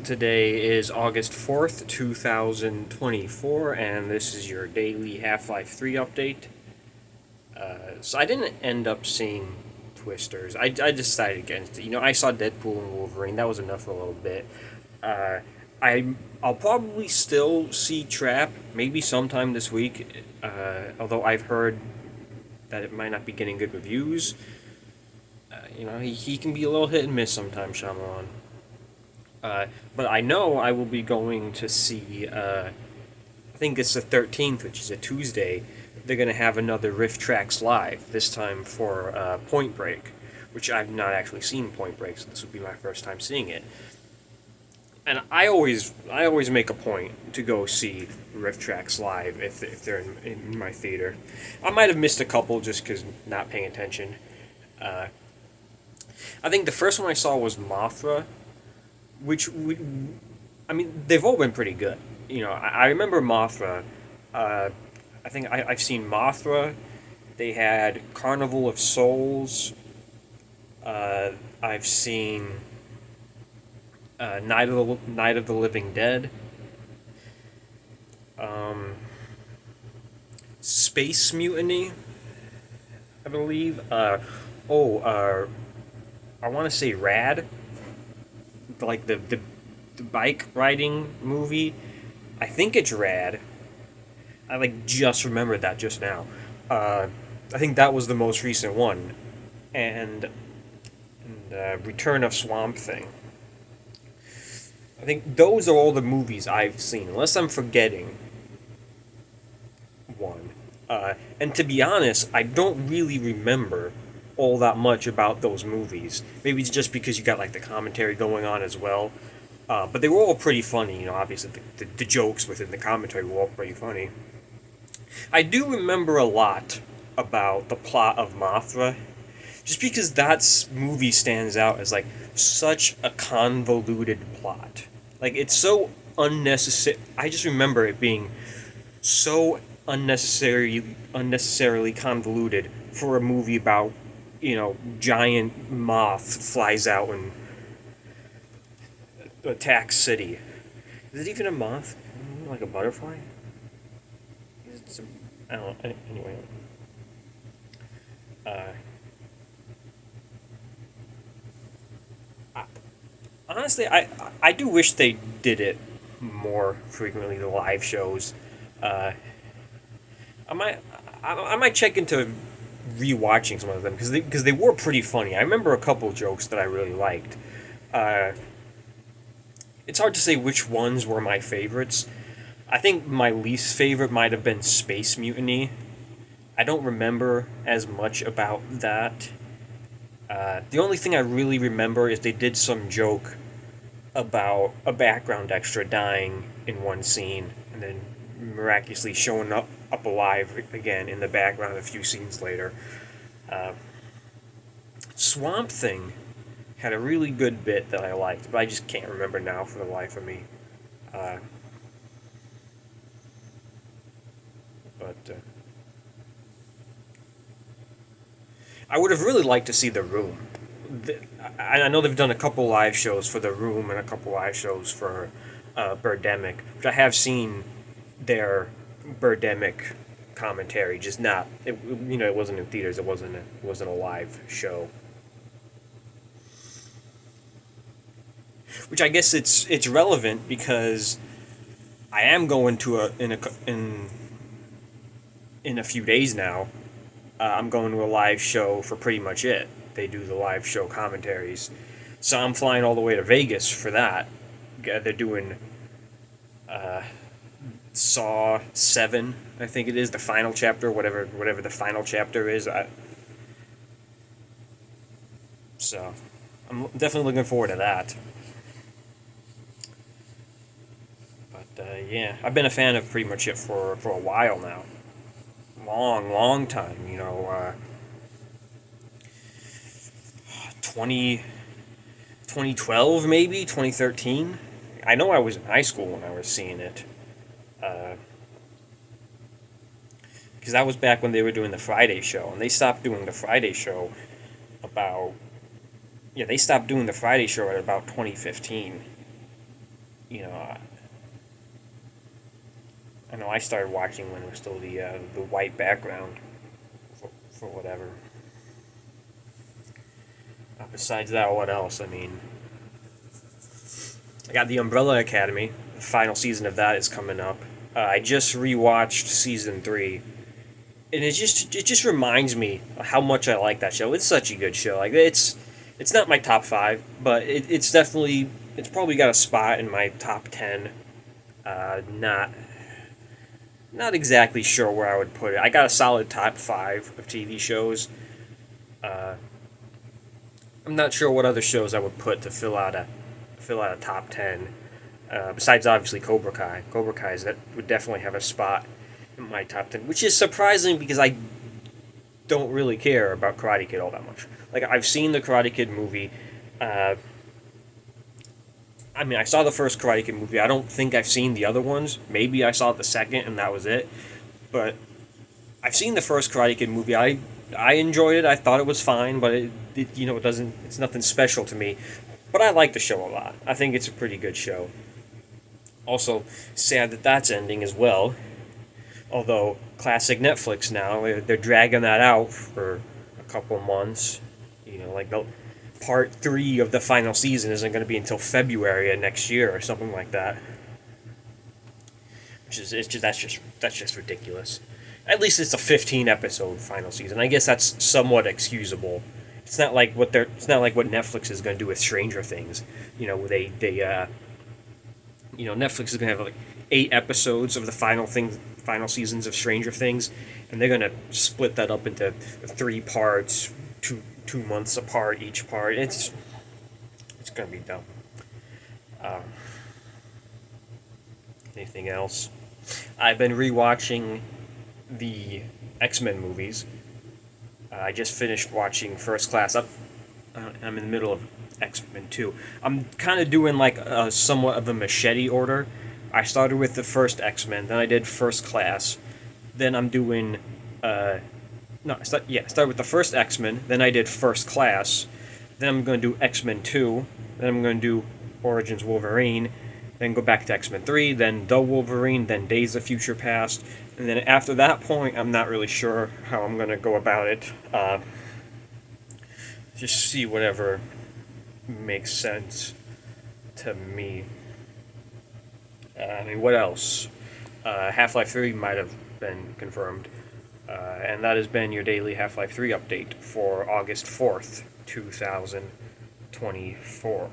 Today is August 4th, 2024, and this is your daily Half Life 3 update. So I didn't end up seeing Twisters. I decided against it. I saw Deadpool and Wolverine. That was enough for a little bit. Uh, I'll probably still see Trap, maybe sometime this week, although I've heard that it might not be getting good reviews. He can be a little hit and miss sometimes, Shyamalan. But I know I will be going to see. I think it's the 13th, which is a Tuesday. They're going to have another Riff Tracks live. This time for Point Break, which I've not actually seen Point Break, so this would be my first time seeing it. And I always make a point to go see Riff Tracks live if they're in my theater. I might have missed a couple just because not paying attention. Uh, I think the first one I saw was Mothra, which I mean, they've all been pretty good. I remember Mothra. Uh, I think I've seen Mothra. They had Carnival of Souls. I've seen Night of the Living Dead. Um, Space Mutiny, I believe. Oh, I want to say Rad, like the bike riding movie. I think it's Rad. I just remembered that just now. Uh, I think that was the most recent one, and Return of Swamp Thing. I think those are all the movies I've seen, unless I'm forgetting one. And to be honest, I don't really remember all that much about those movies. Maybe it's just because you got the commentary going on as well. But they were all pretty funny. Obviously the jokes within the commentary were all pretty funny. I do remember a lot about the plot of Mothra, just because that movie stands out as such a convoluted plot. It's so unnecessary. I just remember it being so unnecessarily convoluted for a movie about giant moth flies out and attacks city. Is it even a moth? Like a butterfly? It's a, I don't know. Anyway, uh, I, honestly, I do wish they did it more frequently. The live shows. Uh, I might I might check into rewatching some of them because they were pretty funny. I remember a couple jokes that I really liked. Uh, it's hard to say which ones were my favorites. I think my least favorite might have been Space Mutiny. I don't remember as much about that. The only thing I really remember is they did some joke about a background extra dying in one scene and then miraculously showing up alive again in the background a few scenes later. Uh, Swamp Thing had a really good bit that I liked, but I just can't remember now for the life of me. Uh, but I would have really liked to see The Room. I know they've done a couple live shows for The Room and a couple live shows for Birdemic, which I have seen their Birdemic commentary, just not it wasn't in theaters. It wasn't a live show, which I guess it's relevant because I am going to in a few days now. I'm going to a live show for pretty much it. They do the live show commentaries, so I'm flying all the way to Vegas for that. They're doing Saw 7, I think it is the final chapter, whatever the final chapter is. So I'm definitely looking forward to that. But yeah, I've been a fan of pretty much it for a while now, long time. 20, 2012 maybe 2013. I know I was in high school when I was seeing it. Uh, because that was back when they were doing the Friday show, and they stopped doing the Friday show about yeah they stopped doing the Friday show at about 2015. you know, I know I started watching when it was still the white background for whatever. Besides that, what else? I mean, I got the Umbrella Academy. The final season of that is coming up. I just rewatched season 3, and it just reminds me how much I like that show. It's such a good show. Like it's not my top 5, but it's definitely it's probably got a spot in my top 10. Not exactly sure where I would put it. I got a solid top 5 of TV shows. Uh, I'm not sure what other shows I would put to fill out a top 10. Besides obviously Cobra Kai. Cobra Kai that would definitely have a spot in my top 10, which is surprising because I don't really care about Karate Kid all that much. Like I've seen the Karate Kid movie. Uh, I mean, I saw the first Karate Kid movie. I don't think I've seen the other ones. Maybe I saw the second and that was it. But I've seen the first Karate Kid movie. I enjoyed it. I thought it was fine, but it doesn't. It's nothing special to me. But I like the show a lot. I think it's a pretty good show. Also, sad that that's ending as well. Although classic Netflix now, they're dragging that out for a couple of months. Like the part 3 of the final season isn't going to be until February of next year or something like that. Which is it's just that's just ridiculous. At least it's a 15 episode final season. I guess that's somewhat excusable. It's not like what Netflix is going to do with Stranger Things. Netflix is going to have like 8 episodes of the final seasons of Stranger Things, and they're going to split that up into 3 parts, 2 months apart each part. It's going to be dumb. Um, Anything else? I've been rewatching the X-Men movies. I just finished watching First Class. I'm in the middle of X-Men 2. I'm kind of doing like a somewhat of a machete order. I started with the first X-Men, then I did First Class, then I'm doing no, I started with the first X-Men, then I did First Class, then I'm going to do X-Men 2, then I'm going to do Origins Wolverine, then go back to X-Men 3, then The Wolverine, then Days of Future Past, and then after that point, I'm not really sure how I'm going to go about it. Just see whatever makes sense to me. I mean, what else? Half-Life 3 might have been confirmed. And that has been your daily Half-Life 3 update for August 4th, 2024.